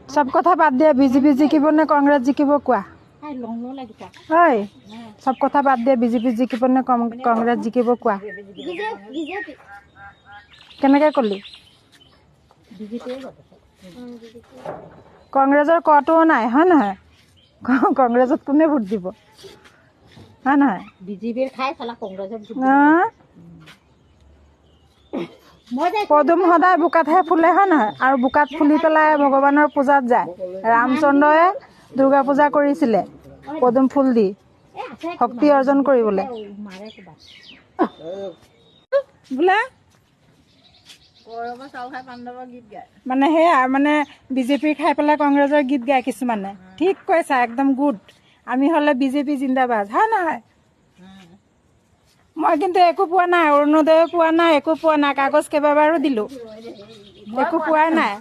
সব কথা বাদ দিয়া বিজেপি জিকিব নে কংগ্ৰেছ জিকিব কোৱা হয় সব কথা বাদ দিয়া বিজেপি জিকিব নে কংগ্ৰেছ জিকিব কোৱা কেনেকে কলি কংগ্ৰেছৰ কটোও নাই হয় নহয় কংগ্ৰেছত কোনে ভোট দিব হয় নহয় বিজেপিৰ খাই চালা কংগ্ৰেছৰ পদুম সদায় বোকাতহে ফুলে হয় নহয় আৰু বোকাত ফুলি পেলাই ভগৱানৰ পূজাত যায় ৰামচন্দ্ৰই দুৰ্গা পূজা কৰিছিলে পদুম ফুল দি শক্তি অৰ্জন কৰিবলৈ বোলে মানে সেয়া মানে বিজেপিৰ খাই পেলাই কংগ্ৰেছৰ গীত গায় কিছুমানে ঠিক কৈছা একদম গুড আমি হলে বিজেপি জিন্দাবাদ হয় নহয় মই কিন্তু একো পোৱা নাই অৰুণোদয় পোৱা নাই একো পোৱা নাই কাগজ কেইবাবাৰো দিলো একো পোৱা নাই